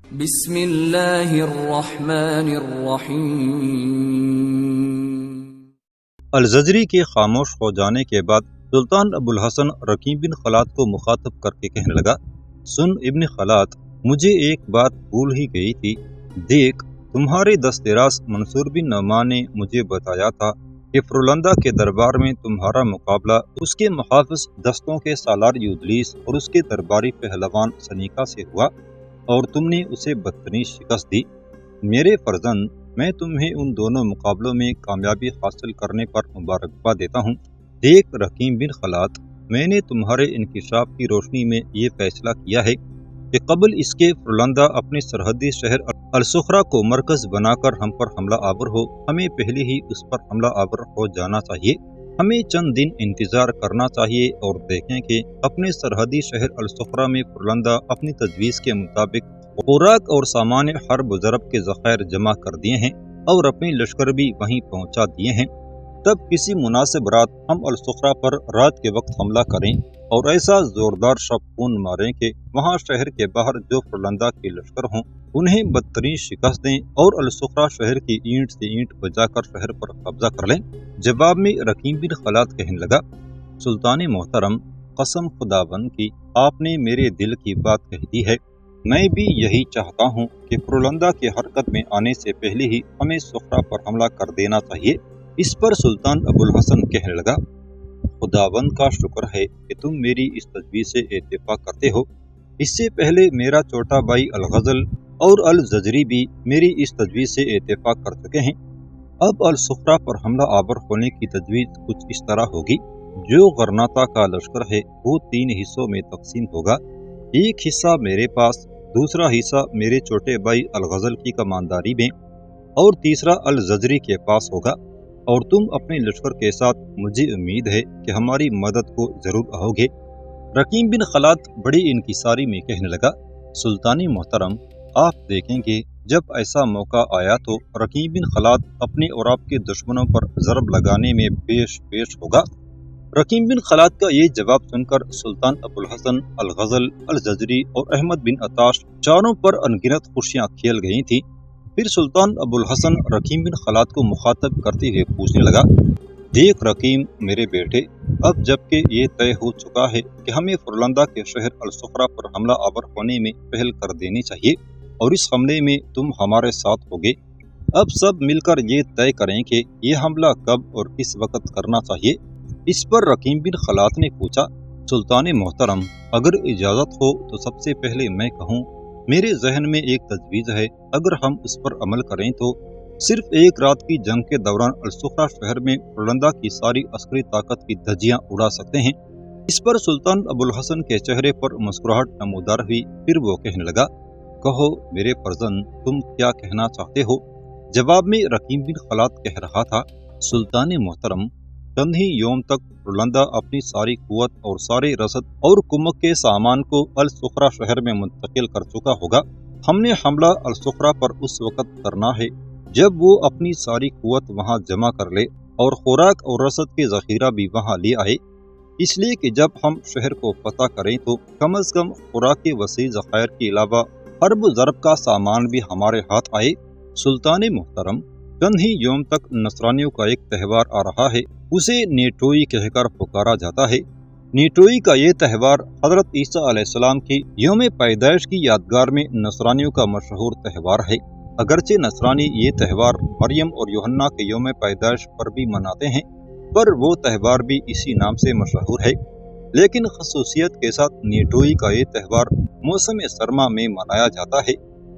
بسم اللہ الرحمن الرحیم۔ الزجری کے خاموش ہو جانے کے بعد سلطان ابو الحسن رقیم بن خلاد کو مخاطب کر کے کہنے لگا، سن ابن خلاد، مجھے ایک بات بھول ہی گئی تھی۔ دیکھ، تمہارے دستراز منصور بن نعمان نے مجھے بتایا تھا کہ فرولندہ کے دربار میں تمہارا مقابلہ اس کے محافظ دستوں کے سالار یودلیس اور اس کے درباری پہلوان سنیکا سے ہوا اور تم نے اسے بدترین شکست دی۔ میرے فرزند، میں تمہیں ان دونوں مقابلوں میں کامیابی حاصل کرنے پر مبارکباد دیتا ہوں۔ دیکھ رقیم بن خلاد، میں نے تمہارے انکشاف کی روشنی میں یہ فیصلہ کیا ہے کہ قبل اس کے فرولندہ اپنے سرحدی شہر الصخرہ کو مرکز بنا کر ہم پر حملہ آور ہو، ہمیں پہلے ہی اس پر حملہ آور ہو جانا چاہیے۔ ہمیں چند دن انتظار کرنا چاہیے اور دیکھیں کہ اپنے سرحدی شہر الصخرہ میں فرولندہ اپنی تجویز کے مطابق خوراک اور سامان حرب و ضرب کے ذخائر جمع کر دیے ہیں اور اپنے لشکر بھی وہیں پہنچا دیے ہیں۔ تب کسی مناسب رات ہم الصخرہ پر رات کے وقت حملہ کریں اور ایسا زوردار شپون ماریں کہ وہاں شہر کے باہر جو فرولندہ کے لشکر ہوں انہیں بدترین شکست دیں اور الصخرہ شہر کی اینٹ سے اینٹ بجا کر شہر پر قبضہ کر لیں۔ جواب میں رقیم بن خلاد کہنے لگا، سلطان محترم، قسم خداوند کی آپ نے میرے دل کی بات کہہ دی ہے۔ میں بھی یہی چاہتا ہوں کہ فرولندہ کے حرکت میں آنے سے پہلے ہی ہمیں صخرہ پر حملہ کر دینا چاہیے۔ اس پر سلطان ابو الحسن کہنے لگا، خداوند کا شکر ہے کہ تم میری اس تجویز سے اتفاق کرتے ہو۔ اس سے پہلے میرا چھوٹا بھائی الغزل اور الزجری بھی میری اس تجویز سے اتفاق کر چکے ہیں۔ اب الصخرہ پر حملہ آور ہونے کی تجویز کچھ اس طرح ہوگی، جو غرناطہ کا لشکر ہے وہ 3 حصوں میں تقسیم ہوگا۔ ایک حصہ میرے پاس، دوسرا حصہ میرے چھوٹے بھائی الغزل کی کمانداری میں اور تیسرا الزجری کے پاس ہوگا، اور تم اپنے لشکر کے ساتھ، مجھے امید ہے کہ ہماری مدد کو ضرور آؤ گے۔ رقیم بن خلاد بڑی انکساری میں کہنے لگا، سلطان محترم، آپ دیکھیں گے جب ایسا موقع آیا تو رقیم بن خلاد اپنے اور آپ کے دشمنوں پر ضرب لگانے میں پیش ہوگا۔ رقیم بن خلاد کا یہ جواب سن کر سلطان ابو الحسن، الغزل، الزجری اور احمد بن عطاش چاروں پر انگنت خوشیاں کھیل گئی تھیں۔ پھر سلطان ابو الحسن رقیم بن خلاد کو مخاطب کرتے ہوئے پوچھنے لگا، دیکھ رقیم میرے بیٹے، اب جبکہ یہ طے ہو چکا ہے کہ ہمیں فرولندہ کے شہر الصخرہ پر حملہ آور ہونے میں پہل کر دینی چاہیے اور اس حملے میں تم ہمارے ساتھ ہوگے، اب سب مل کر یہ طے کریں کہ یہ حملہ کب اور کس وقت کرنا چاہیے۔ اس پر رقیم بن خلاد نے پوچھا، سلطان محترم، اگر اجازت ہو تو سب سے پہلے میں کہوں، میرے ذہن میں ایک تجویز ہے، اگر ہم اس پر عمل کریں تو صرف ایک رات کی جنگ کے دوران الصخرہ شہر میں فرولندہ کی ساری عسکری طاقت کی دھجیاں اڑا سکتے ہیں۔ اس پر سلطان ابو الحسن کے چہرے پر مسکراہٹ نمودار ہوئی، پھر وہ کہنے لگا، کہو میرے فرزند، تم کیا کہنا چاہتے ہو؟ جواب میں رقیم بن خلاد کہہ رہا تھا، سلطان محترم، چند ہی یوم تک فرولندہ اپنی ساری قوت اور سارے رسد اور کمک کے سامان کو الصخرہ شہر میں منتقل کر چکا ہوگا۔ ہم نے حملہ الصخرہ پر اس وقت کرنا ہے جب وہ اپنی ساری قوت وہاں جمع کر لے اور خوراک اور رسد کے ذخیرہ بھی وہاں لے آئے، اس لیے کہ جب ہم شہر کو فتح کریں تو کم از کم خوراک کے وسیع ذخائر کے علاوہ حرب و ضرب کا سامان بھی ہمارے ہاتھ آئے۔ سلطان محترم، چند ہی یوم تک نصرانیوں کا ایک تہوار آ رہا ہے، اسے نیٹوئی کہہ کر پکارا جاتا ہے۔ نیٹوئی کا یہ تہوار حضرت عیسیٰ علیہ السلام کی یوم پیدائش کی یادگار میں نصرانیوں کا مشہور تہوار ہے۔ اگرچہ نصرانی یہ تہوار مریم اور یوحنا کے یوم پیدائش پر بھی مناتے ہیں، پر وہ تہوار بھی اسی نام سے مشہور ہے، لیکن خصوصیت کے ساتھ نیٹوئی کا یہ تہوار موسم سرما میں منایا جاتا ہے۔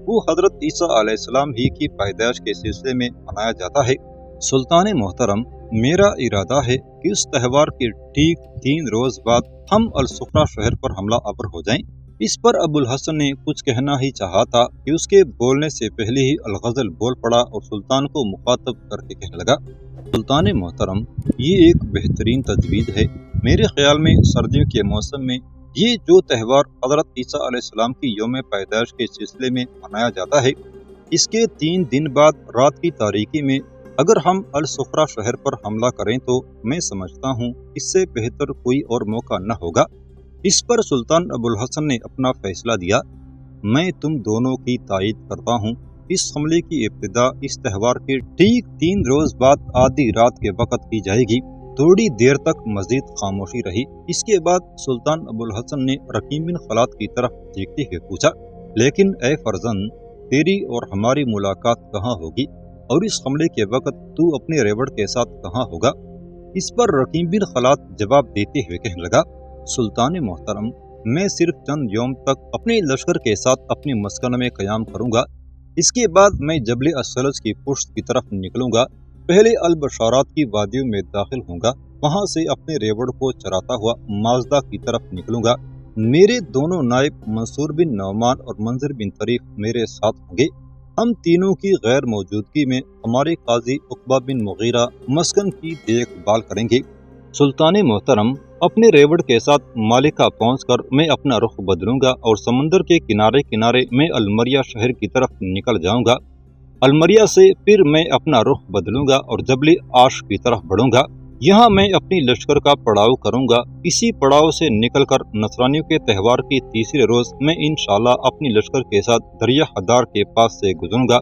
وہ حضرت عیسیٰ علیہ السلام ہی کی پیدائش کے سلسلے میں منایا جاتا ہے۔ سلطان محترم، میرا ارادہ ہے کہ اس تہوار کے ٹھیک 3 روز بعد ہم الصخرہ شہر پر حملہ آور ہو جائیں۔ اس پر ابو الحسن نے کچھ کہنا ہی چاہا تھا کہ اس کے بولنے سے پہلے ہی الغزل بول پڑا اور سلطان کو مخاطب کر کے کہنے لگا، سلطان محترم، یہ ایک بہترین تجویز ہے۔ میرے خیال میں سردیوں کے موسم میں یہ جو تہوار حضرت عیسیٰ علیہ السلام کی یوم پیدائش کے سلسلے میں منایا جاتا ہے، اس کے 3 دن بعد رات کی تاریکی میں اگر ہم الصخرہ شہر پر حملہ کریں تو میں سمجھتا ہوں اس سے بہتر کوئی اور موقع نہ ہوگا۔ اس پر سلطان ابو الحسن نے اپنا فیصلہ دیا، میں تم دونوں کی تائید کرتا ہوں۔ اس حملے کی ابتدا اس تہوار کے ٹھیک 3 روز بعد آدھی رات کے وقت کی جائے گی۔ تھوڑی دیر تک مزید خاموشی رہی۔ اس کے بعد سلطان ابو الحسن نے رقیم بن خلاد کی طرف دیکھتے ہوئے پوچھا، لیکن اے فرزند، تیری اور ہماری ملاقات کہاں ہوگی، اور اس حملے کے وقت تو اپنے ریوڑ کے ساتھ کہاں ہوگا؟ اس پر رقیم بن خلاد جواب دیتے ہوئے کہنے لگا، سلطان محترم، میں صرف چند یوم تک اپنے لشکر کے ساتھ اپنی مسکن میں قیام کروں گا۔ اس کے بعد میں جبل السلج کی پشت کی طرف نکلوں گا۔ پہلے البشارات کی وادیوں میں داخل ہوں گا، وہاں سے اپنے ریوڑ کو چراتا ہوا مازدہ کی طرف نکلوں گا۔ میرے دونوں نائب منصور بن نعمان اور منذر بن طریف میرے ساتھ ہوں گے۔ ہم تینوں کی غیر موجودگی میں ہمارے قاضی عقبہ بن مغیرہ مسکن کی دیکھ بھال کریں گے۔ سلطان محترم، اپنے ریوڑ کے ساتھ مالکہ پہنچ کر میں اپنا رخ بدلوں گا اور سمندر کے کنارے کنارے میں المریہ شہر کی طرف نکل جاؤں گا۔ المریہ سے پھر میں اپنا رخ بدلوں گا اور جبل آش کی طرف بڑھوں گا۔ یہاں میں اپنی لشکر کا پڑاؤ کروں گا۔ اسی پڑاؤ سے نکل کر نصرانیوں کے تہوار کی تیسرے روز میں انشاءاللہ اپنی لشکر کے ساتھ دریا حدار کے پاس سے گزروں گا۔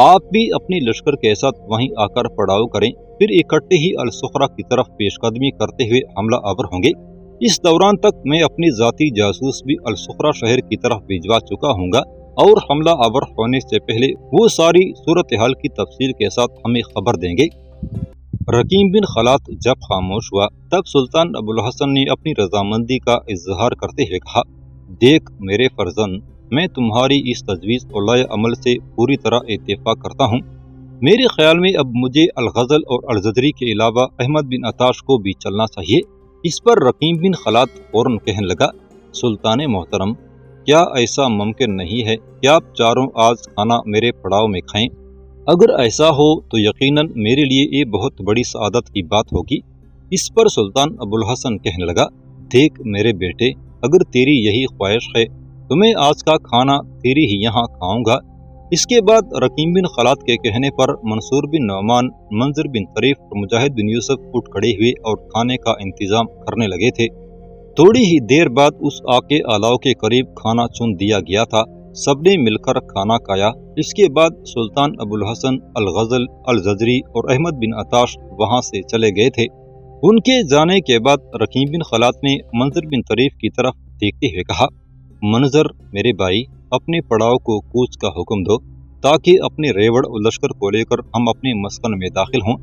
آپ بھی اپنی لشکر کے ساتھ وہیں آ کر پڑاؤ کریں، پھر اکٹھے ہی الصخرہ کی طرف پیش قدمی کرتے ہوئے حملہ آور ہوں گے۔ اس دوران تک میں اپنی ذاتی جاسوس بھی الصخرہ شہر کی طرف بھجوا چکا ہوں گا، اور حملہ آور ہونے سے پہلے وہ ساری صورتحال کی تفصیل کے ساتھ ہمیں خبر دیں گے۔ رقیم بن خلاد جب خاموش ہوا، تب سلطان ابو الحسن نے اپنی رضامندی کا اظہار کرتے ہوئے کہا، دیکھ میرے فرزند، میں تمہاری اس تجویز اور لائے عمل سے پوری طرح اتفاق کرتا ہوں۔ میرے خیال میں اب مجھے الغزل اور الجزری کے علاوہ احمد بن عطاش کو بھی چلنا چاہیے۔ اس پر رقیم بن خلاد فوراً کہنے لگا، سلطان محترم، کیا ایسا ممکن نہیں ہے کہ آپ چاروں آج کھانا میرے پڑاؤ میں کھائیں؟ اگر ایسا ہو تو یقیناً میرے لیے یہ بہت بڑی سعادت کی بات ہوگی۔ اس پر سلطان ابو الحسن کہنے لگا، دیکھ میرے بیٹے، اگر تیری یہی خواہش ہے تو میں آج کا کھانا تیری ہی یہاں کھاؤں گا۔ اس کے بعد رقیم بن خلاد کے کہنے پر منصور بن نعمان، منذر بن طریف اور مجاہد بن یوسف اٹھ کھڑے ہوئے اور کھانے کا انتظام کرنے لگے تھے۔ تھوڑی ہی دیر بعد اس آگ کے الاؤ کے قریب کھانا چن دیا گیا تھا۔ سب نے مل کر کھانا کھایا۔ اس کے بعد سلطان ابو الحسن، الغزل، الجزری اور احمد بن عطاش وہاں سے چلے گئے تھے۔ ان کے جانے کے بعد رقیم بن خلاد نے منذر بن طریف کی طرف دیکھتے ہوئے کہا، منظر میرے بھائی، اپنے پڑاؤ کو کوچ کا حکم دو تاکہ اپنے ریوڑ اور لشکر کو لے کر ہم اپنے مسکن میں داخل ہوں۔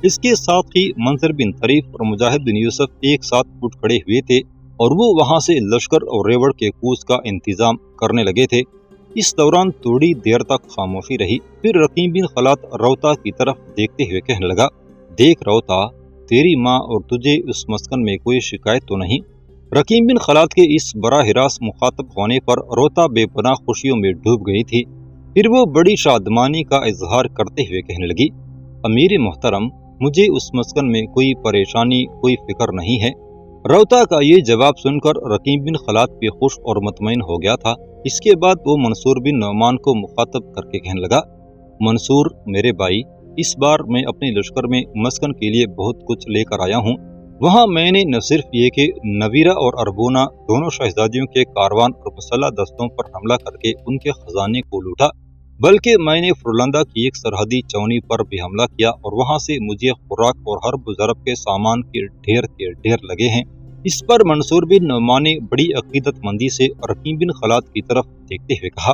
اس کے ساتھ ہی منذر بن طریف اور مجاہد بن یوسف ایک ساتھ اٹھ کھڑے ہوئے تھے اور وہ وہاں سے لشکر اور ریوڑ کے کوچ کا انتظام کرنے لگے تھے۔ اس دوران تھوڑی دیر تک خاموشی رہی، پھر رقیم بن خلاد روتا کی طرف دیکھتے ہوئے کہنے لگا، دیکھ روتا، تیری ماں اور تجھے اس مسکن میں کوئی شکایت تو نہیں؟ رقیم بن خلاد کے اس براہ راست مخاطب ہونے پر روتا بے پناہ خوشیوں میں ڈوب گئی تھی۔ پھر وہ بڑی شادمانی کا اظہار کرتے ہوئے کہنے لگی، امیر محترم، مجھے اس مسکن میں کوئی پریشانی، کوئی فکر نہیں ہے۔ روتا کا یہ جواب سن کر رقیم بن خلاد بھی خوش اور مطمئن ہو گیا تھا۔ اس کے بعد وہ منصور بن نعمان کو مخاطب کر کے کہنے لگا، منصور میرے بھائی، اس بار میں اپنے لشکر میں مسکن کے لیے بہت کچھ لے کر آیا ہوں۔ وہاں میں نے نہ صرف یہ کہ نویرہ اور اربونہ دونوں شہزادیوں کے کاروان اور مسلح دستوں پر حملہ کر کے ان کے خزانے کو لوٹا، بلکہ میں نے فرلندہ کی ایک سرحدی چونی پر بھی حملہ کیا اور وہاں سے مجھے خوراک اور حرب و ضرب کے سامان کے ڈھیر لگے ہیں۔ اس پر منصور بن نعمان نے بڑی عقیدت مندی سے رقیم بن خلاد کی طرف دیکھتے ہوئے کہا،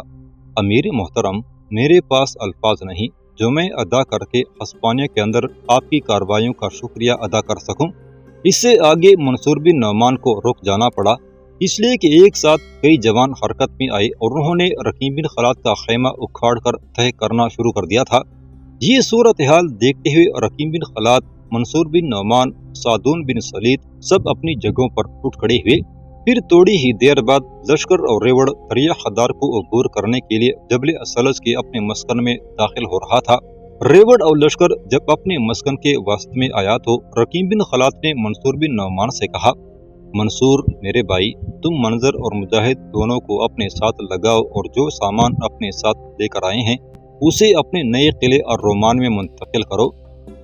امیر محترم، میرے پاس الفاظ نہیں جو میں ادا کر کے ہسپانیہ کے اندر آپ کی کاروائیوں کا شکریہ ادا کر سکوں۔ اس سے آگے منصور بن نعمان کو رک جانا پڑا، اس لیے کہ ایک ساتھ کئی جوان حرکت میں آئے اور انہوں نے رقیم بن خلاد کا خیمہ اکھاڑ کر تہہ کرنا شروع کر دیا تھا۔ یہ صورتحال دیکھتے ہوئے رقیم بن خلاد، منصور بن نعمان، سعدون بن سلید سب اپنی جگہوں پر اٹھ کھڑے ہوئے۔ پھر تھوڑی ہی دیر بعد لشکر اور ریوڑ دریا حدار کو عبور کرنے کے لیے جبل السلج کے اپنے مسکن میں داخل ہو رہا تھا۔ ریوڑ اور لشکر جب اپنے مسکن کے وسط میں آیا تو رقیم بن خلاد نے منصور بن نعمان سے کہا، منصور میرے بھائی، تم منظر اور مجاہد دونوں کو اپنے ساتھ لگاؤ اور جو سامان اپنے ساتھ لے کر آئے ہیں اسے اپنے نئے قلعے الرومان میں منتقل کرو۔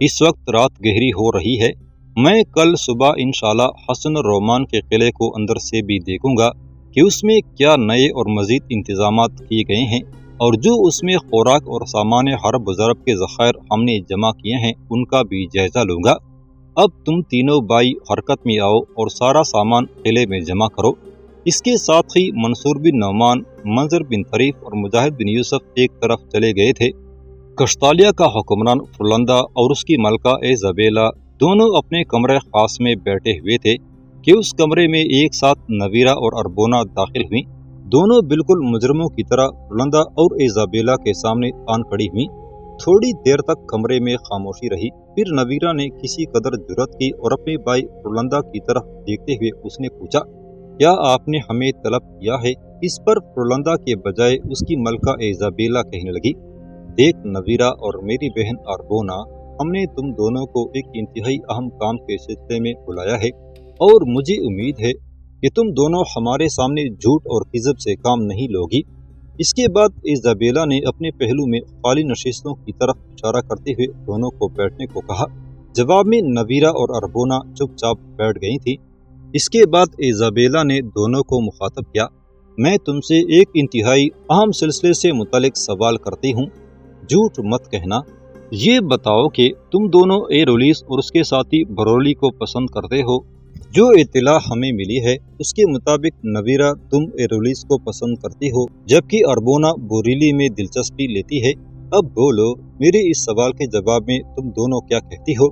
اس وقت رات گہری ہو رہی ہے، میں کل صبح انشاءاللہ حصن الرومان کے قلعے کو اندر سے بھی دیکھوں گا۔ کہ اس میں کیا نئے اور مزید انتظامات کیے گئے ہیں، اور جو اس میں خوراک اور سامان حرب و ضرب کے ذخائر ہم نے جمع کیے ہیں ان کا بھی جائزہ لوں گا۔ اب تم تینوں بھائی حرکت میں آؤ اور سارا سامان قلعے میں جمع کرو۔ اس کے ساتھ ہی منصور بن نعمان، منظر بن طریف اور مجاہد بن یوسف ایک طرف چلے گئے تھے۔ کشتالیہ کا حکمران فرلندہ اور اس کی ملکہ ایزابیلا دونوں اپنے کمرے خاص میں بیٹھے ہوئے تھے کہ اس کمرے میں ایک ساتھ نویرہ اور اربونا داخل ہوئیں۔ دونوں بالکل مجرموں کی طرح فرلندہ اور ایزابیلا کے سامنے آن کھڑی ہوئیں۔ تھوڑی دیر تک کمرے میں خاموشی رہی، پھر نویرہ نے کسی قدر جرأت کی اور اپنے بھائی فرلندہ کی طرف دیکھتے ہوئے اس نے پوچھا، کیا آپ نے ہمیں طلب کیا ہے؟ اس پر فرلندہ کے بجائے اس کی ملکہ ایزابیلا کہنے لگی، دیکھ نویرہ اور میری بہن اربونا، ہم نے تم دونوں کو ایک انتہائی اہم کام کے سلسلے میں بلایا ہے، اور مجھے امید ہے کہ تم دونوں ہمارے سامنے جھوٹ اور کذب سے کام نہیں لوگی۔ اس کے بعد ایزابیلا نے اپنے پہلو میں خالی نشستوں کی طرف اشارہ کرتے ہوئے دونوں کو بیٹھنے کو کہا۔ جواب میں نویرہ اور اربونا چپ چاپ بیٹھ گئی تھی۔ اس کے بعد ایزابیلا نے دونوں کو مخاطب کیا، میں تم سے ایک انتہائی اہم سلسلے سے متعلق سوال کرتی ہوں، جھوٹ مت کہنا۔ یہ بتاؤ کہ تم دونوں ایرولیس اور اس کے ساتھی برولی کو پسند کرتے ہو؟ جو اطلاع ہمیں ملی ہے اس کے مطابق نویرہ تم ایرولیس کو پسند کرتی ہو، جبکہ اربونا بوریلی میں دلچسپی لیتی ہے۔ اب بولو، میرے اس سوال کے جواب میں تم دونوں کیا کہتی ہو؟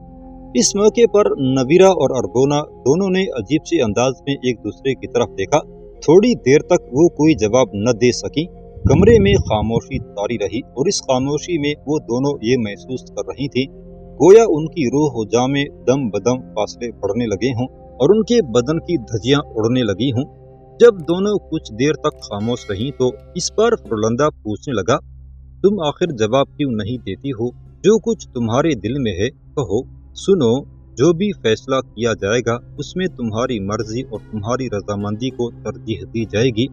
اس موقع پر نویرہ اور اربونا دونوں نے عجیب سے انداز میں ایک دوسرے کی طرف دیکھا۔ تھوڑی دیر تک وہ کوئی جواب نہ دے سکی۔ کمرے میں خاموشی طاری رہی، اور اس خاموشی میں وہ دونوں یہ محسوس کر رہی تھی گویا ان کی روح و جاں میں دم بدم فاصلے بڑھنے لگے ہوں اور ان کے بدن کی دھجیاں اڑنے لگی ہوں۔ جب دونوں کچھ دیر تک خاموش رہیں تو اس پر فرلندہ پوچھنے لگا، تم آخر جواب کیوں نہیں دیتی ہو؟ جو کچھ تمہارے دل میں ہے کہو، سنو، جو بھی فیصلہ کیا جائے گا اس میں تمہاری مرضی اور تمہاری رضامندی کو ترجیح دی جائے گی۔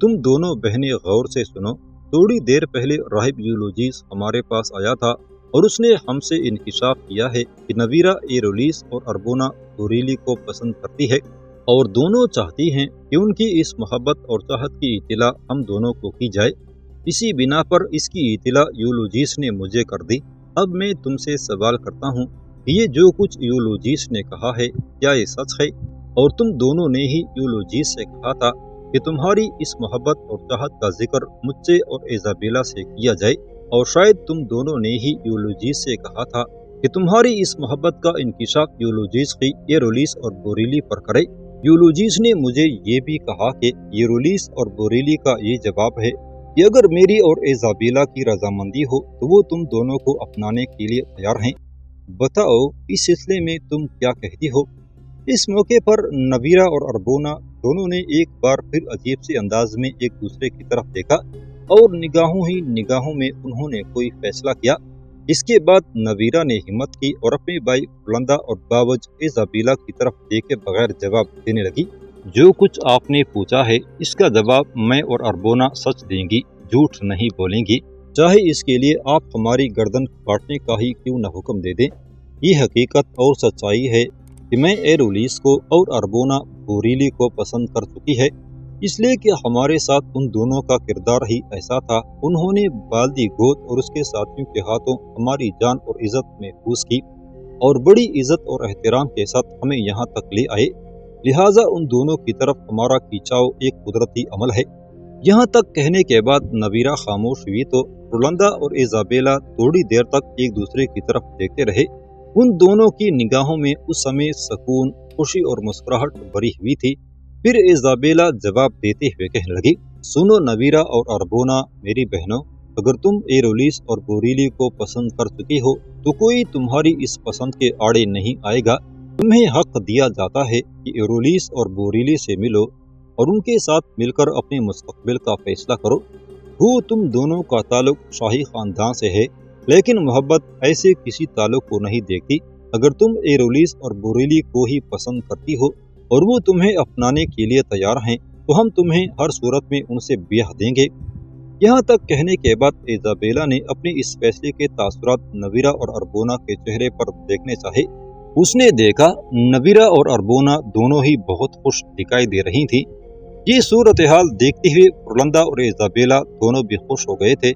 تم دونوں بہنیں غور سے سنو، تھوڑی دیر پہلے راہب یولوجیس ہمارے پاس آیا تھا اور اس نے ہم سے انکشاف کیا ہے کہ نویرہ ایرولیس اور اربونا بوریلی کو پسند کرتی ہے، اور دونوں چاہتی ہیں کہ ان کی اس محبت اور چاہت کی اطلاع ہم دونوں کو کی جائے۔ اسی بنا پر اس کی اطلاع یولوجیس نے مجھے کر دی۔ اب میں تم سے سوال کرتا ہوں کہ یہ جو کچھ یولوجیس نے کہا ہے کیا یہ سچ ہے؟ اور تم دونوں نے ہی یولوجیس سے کہا تھا کہ تمہاری اس محبت اور چاہت کا ذکر مجھ سے اور ایزابیلا سے کیا جائے، اور شاید تم دونوں نے ہی یولوجیس سے کہا تھا کہ تمہاری اس محبت کا انکشاف یولوجیس کی ایرولیس اور بوریلی پر کرے۔ یولوجیس نے مجھے یہ بھی کہا کہ ایرولیس اور بوریلی کا یہ جواب ہے کہ اگر میری اور ایزابیلا کی رضامندی ہو تو وہ تم دونوں کو اپنانے کے لیے تیار ہیں۔ بتاؤ، اس سلسلے میں تم کیا کہتی ہو؟ اس موقع پر نویرہ اور اربونا دونوں نے ایک بار پھر عجیب سے انداز میں ایک دوسرے کی طرف دیکھا، اور نگاہوں ہی نگاہوں میں انہوں نے کوئی فیصلہ کیا۔ اس کے بعد نویرہ نے ہمت کی اور اپنے بھائی فرلندہ اور باوج ایزابیلا کی طرف دیکھے بغیر جواب دینے لگی، جو کچھ آپ نے پوچھا ہے اس کا جواب میں اور اربونا سچ دیں گی، جھوٹ نہیں بولیں گی، چاہے اس کے لیے آپ ہماری گردن کاٹنے کا ہی کیوں نہ حکم دے دیں۔ یہ حقیقت اور سچائی ہے کہ میں ایرولیس کو اور اربونا بوریلی کو پسند کر چکی ہے، اس لیے کہ ہمارے ساتھ ان دونوں کا کردار ہی ایسا تھا۔ انہوں نے بالدی گود اور اس کے ساتھیوں کے ہاتھوں ہماری جان اور عزت محفوظ کی، اور بڑی عزت اور احترام کے ساتھ ہمیں یہاں تک لے آئے، لہٰذا ان دونوں کی طرف ہمارا کھینچاؤ ایک قدرتی عمل ہے۔ یہاں تک کہنے کے بعد نویرہ خاموش ہوئی تو فرلندہ اور ایزابیلا تھوڑی دیر تک ایک دوسرے کی طرف دیکھتے رہے۔ ان دونوں کی نگاہوں میں اس سمے سکون، خوشی اور مسکراہٹ بھری ہوئی تھی۔ پھر ایزابیلا جواب دیتے ہوئے کہنے لگی، سنو نویرہ اور اربونا، میری بہنوں، اگر تم ایرولیس اور بوریلی کو پسند کر چکی ہو تو کوئی تمہاری اس پسند کے آڑے نہیں آئے گا۔ تمہیں حق دیا جاتا ہے کہ ایرولیس اور بوریلی سے ملو اور ان کے ساتھ مل کر اپنے مستقبل کا فیصلہ کرو۔ وہ تم دونوں کا تعلق شاہی خاندان سے ہے، لیکن محبت ایسے کسی تعلق کو نہیں دیکھتی۔ اگر تم ایرولیس اور بوریلی کو ہی پسند کرتی ہو اور وہ تمہیں اپنانے کے لیے تیار ہیں تو ہم تمہیں ہر صورت میں ان سے بیاہ دیں گے۔ یہاں تک کہنے کے بعد ایزابیلا نے اپنے اس فیصلے کے تاثرات نویرہ اور اربونا کے چہرے پر دیکھنے چاہے۔ اس نے دیکھا نویرہ اور اربونا دونوں ہی بہت خوش دکھائی دے رہی تھی۔ یہ صورتحال دیکھتے ہوئے رولندہ اور ایزابیلا دونوں بھی خوش ہو گئے تھے۔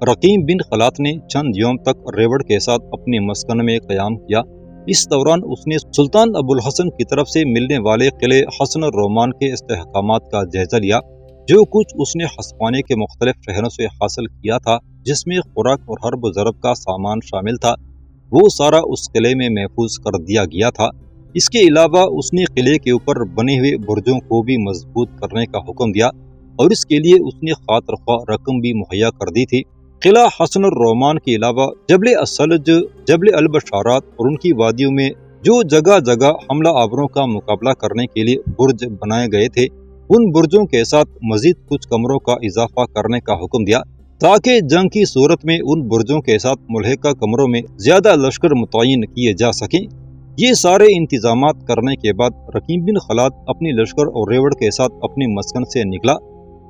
رقیم بن خلات نے چند یوم تک ریوڑ کے ساتھ اپنے مسکن میں قیام کیا۔ اس دوران اس نے سلطان ابو الحسن کی طرف سے ملنے والے قلعے حسن الرومان کے استحکامات کا جائزہ لیا، جو کچھ اس نے ہسپانے کے مختلف شہروں سے حاصل کیا تھا، جس میں خوراک اور حرب و ضرب کا سامان شامل تھا، وہ سارا اس قلعے میں محفوظ کر دیا گیا تھا۔ اس کے علاوہ اس نے قلعے کے اوپر بنے ہوئے برجوں کو بھی مضبوط کرنے کا حکم دیا، اور اس کے لیے اس نے خاطر خواہ رقم بھی مہیا کر دی تھی۔ قلعہ حسن الرومان کے علاوہ جبل الثلج، جبل البشارات اور ان کی وادیوں میں جو جگہ جگہ حملہ آوروں کا مقابلہ کرنے کے لیے برج بنائے گئے تھے، ان برجوں کے ساتھ مزید کچھ کمروں کا اضافہ کرنے کا حکم دیا، تاکہ جنگ کی صورت میں ان برجوں کے ساتھ ملحقہ کمروں میں زیادہ لشکر متعین کیے جا سکیں۔ یہ سارے انتظامات کرنے کے بعد رقیم بن خلات اپنی لشکر اور ریوڑ کے ساتھ اپنے مسکن سے نکلا۔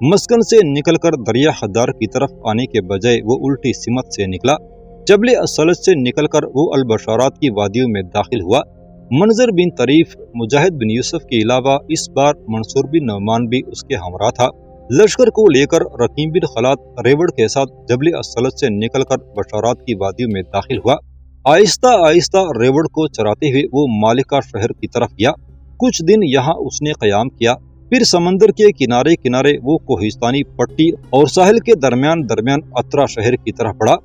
مسکن سے نکل کر دریا حدار کی طرف آنے کے بجائے وہ الٹی سمت سے نکلا۔ جبل الثلج سے نکل کر وہ البشارات کی وادیوں میں داخل ہوا۔ منظر بن طریف، مجاہد بن یوسف کے علاوہ اس بار منصور بن نعمان بھی اس کے ہمراہ تھا۔ لشکر کو لے کر رقیم بن خلات ریوڑ کے ساتھ جبل الثلج سے نکل کر بشارات کی وادیوں میں داخل ہوا۔ آہستہ آہستہ ریوڑ کو چراتے ہوئے وہ مالکہ شہر کی طرف گیا۔ کچھ دن یہاں اس نے قیام کیا، پھر سمندر کے کنارے کنارے وہ کوہستانی پٹی اور ساحل کے درمیان اترا شہر کی طرف بڑھا۔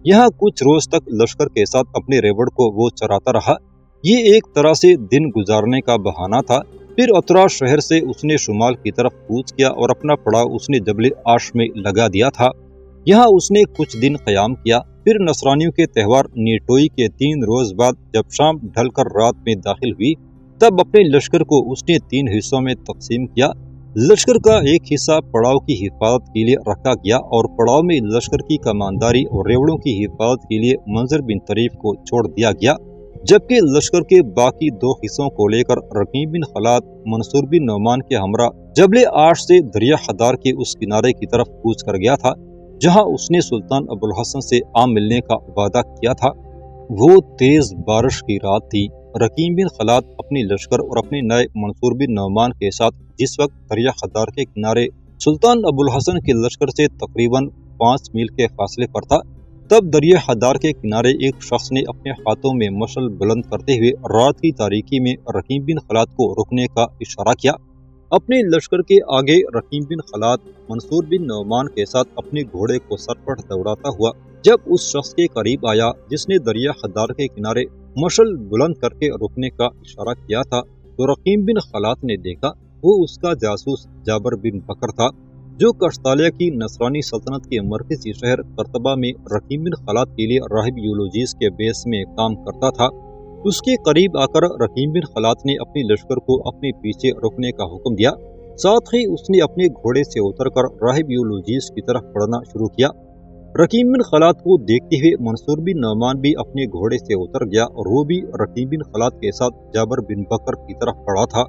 یہاں کچھ روز تک لشکر کے ساتھ اپنے ریوڑ کو وہ چراتا رہا۔ یہ ایک طرح سے دن گزارنے کا بہانہ تھا۔ پھر اترا شہر سے اس نے شمال کی طرف کوچ کیا اور اپنا پڑاؤ اس نے جبل آش میں لگا دیا تھا۔ یہاں اس نے کچھ دن قیام کیا، پھر نصرانیوں کے تہوار نیٹوئی کے 3 روز بعد جب شام ڈھل کر رات میں داخل ہوئی، تب اپنے لشکر کو اس نے 3 حصوں میں تقسیم کیا۔ لشکر کا ایک حصہ پڑاؤ کی حفاظت کے لیے رکھا گیا اور پڑاؤ میں لشکر کی کمانداری اور ریوڑوں کی حفاظت کے لیے منظر بن طریف کو چھوڑ دیا گیا، جبکہ لشکر کے باقی 2 حصوں کو لے کر رقیم بن خلات منصور بن نعمان کے ہمراہ جبل آش سے دریا حدار کے اس کنارے کی طرف کوچ کر گیا تھا، جہاں اس نے سلطان ابو الحسن سے ملنے کا وعدہ کیا تھا۔ وہ تیز بارش کی رات تھی۔ رقیم بن خلات اپنی لشکر اور اپنے نائب منصور بن نعمان کے ساتھ جس وقت دریا حدار کے کنارے سلطان ابو الحسن کے لشکر سے تقریباً 5 میل کے فاصلے پر تھا، تب دریا حدار کے کنارے ایک شخص نے اپنے ہاتھوں میں مشعل بلند کرتے ہوئے رات کی تاریکی میں رقیم بن خلات کو رکنے کا اشارہ کیا۔ اپنے لشکر کے آگے رقیم بن خلات منصور بن نعمان کے ساتھ اپنے گھوڑے کو سر پر دوڑاتا ہوا جب اس شخص کے قریب آیا جس نے دریا حدار کے کنارے مشعل بلند کر کے رکنے کا اشارہ کیا تھا، تو رقیم بن خلات نے دیکھا وہ اس کا جاسوس جابر بن بکر تھا، جو کشتالیہ کی نصرانی سلطنت کے مرکزی شہر قرطبہ میں رقیم بن خلات کے لیے راہب یولوجیس کے بیس میں کام کرتا تھا۔ اس کے قریب آ کر رقیم بن خلات نے اپنی لشکر کو اپنے پیچھے رکنے کا حکم دیا، ساتھ ہی اس نے اپنے گھوڑے سے اتر کر راہب یولوجیس کی طرف بڑھنا شروع کیا۔ رقیم بن خلات کو دیکھتے ہوئے منصور بن نعمان بھی اپنے گھوڑے سے اتر گیا اور وہ بھی رقیم بن خلات کے ساتھ جابر بن بکر کی طرف بڑھا تھا۔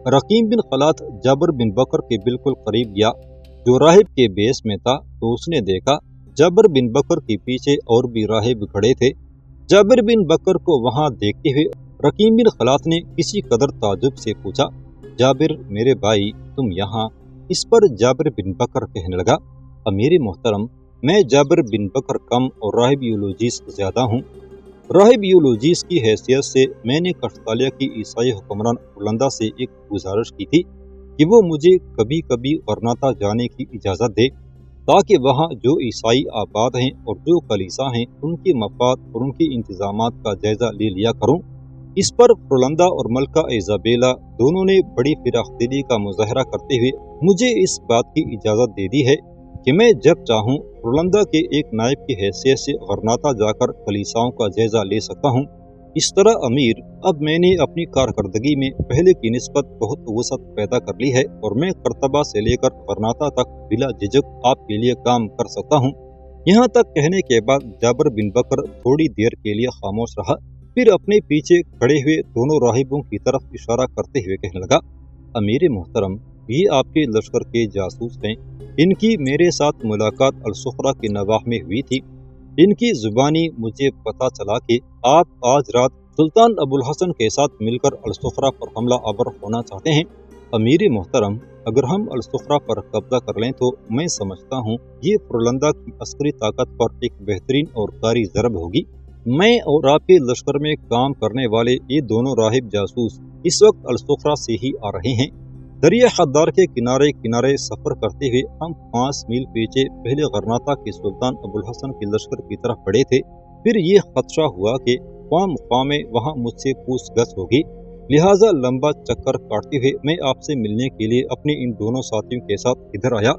رقیم بن خلات جابر بن بکر کے بالکل قریب گیا جو راہب کے بیس میں تھا، تو اس نے دیکھا جابر بن بکر کے پیچھے اور بھی راہب کھڑے تھے۔ جابر بن بکر کو وہاں دیکھتے ہوئے رقیم بن خلات نے کسی قدر تعجب سے پوچھا، جابر میرے بھائی تم یہاں؟ اس پر جابر بن بکر کہنے لگا، امیر محترم میں جابر بن بکر کم اور راہب یولوجیس زیادہ ہوں۔ راہب یولوجیس کی حیثیت سے میں نے کشتالیہ کی عیسائی حکمران رولندہ سے ایک گزارش کی تھی کہ وہ مجھے کبھی کبھی غرناطہ جانے کی اجازت دے، تاکہ وہاں جو عیسائی آباد ہیں اور جو کلیسا ہیں ان کے مفاد اور ان کے انتظامات کا جائزہ لے لیا کروں۔ اس پر رولندہ اور ملکہ ایزابیلا دونوں نے بڑی فراخ دلی کا مظاہرہ کرتے ہوئے مجھے اس بات کی اجازت دے دی ہے کہ میں جب چاہوں رولندہ کے ایک نائب کی حیثیت سے غرناطہ جا کر کلیساؤں کا جائزہ لے سکتا ہوں۔ اس طرح امیر، اب میں نے اپنی کارکردگی میں پہلے کی نسبت بہت وسعت پیدا کر لی ہے اور میں قرطبہ سے لے کر غرناطہ تک بلا جھجک آپ کے لیے کام کر سکتا ہوں۔ یہاں تک کہنے کے بعد جابر بن بکر تھوڑی دیر کے لیے خاموش رہا، پھر اپنے پیچھے کھڑے ہوئے دونوں راہبوں کی طرف اشارہ کرتے ہوئے کہنے لگا، امیر محترم یہ آپ کے لشکر کے جاسوس ہیں، ان کی میرے ساتھ ملاقات الصخرہ کے نواح میں ہوئی تھی۔ ان کی زبانی مجھے پتہ چلا کہ آپ آج رات سلطان ابو الحسن کے ساتھ مل کر الصخرہ پر حملہ آور ہونا چاہتے ہیں۔ امیر محترم، اگر ہم الصخرہ پر قبضہ کر لیں تو میں سمجھتا ہوں یہ فرلندہ کی عسکری طاقت پر ایک بہترین اور کاری ضرب ہوگی۔ میں اور آپ کے لشکر میں کام کرنے والے یہ دونوں راہب جاسوس اس وقت الصخرہ سے ہی آ رہے ہیں۔ دریا خدار کے کنارے کنارے سفر کرتے ہوئے ہم 5 میل پیچھے پہلے غرناطہ کے سلطان ابوالحسن کے لشکر کی طرف بڑھے تھے۔ پھر یہ خدشہ ہوا کہ قوم میں وہاں مجھ سے پوچھ گچھ ہوگی، لہٰذا لمبا چکر کاٹتے ہوئے میں آپ سے ملنے کے لیے اپنے ان دونوں ساتھیوں کے ساتھ ادھر آیا۔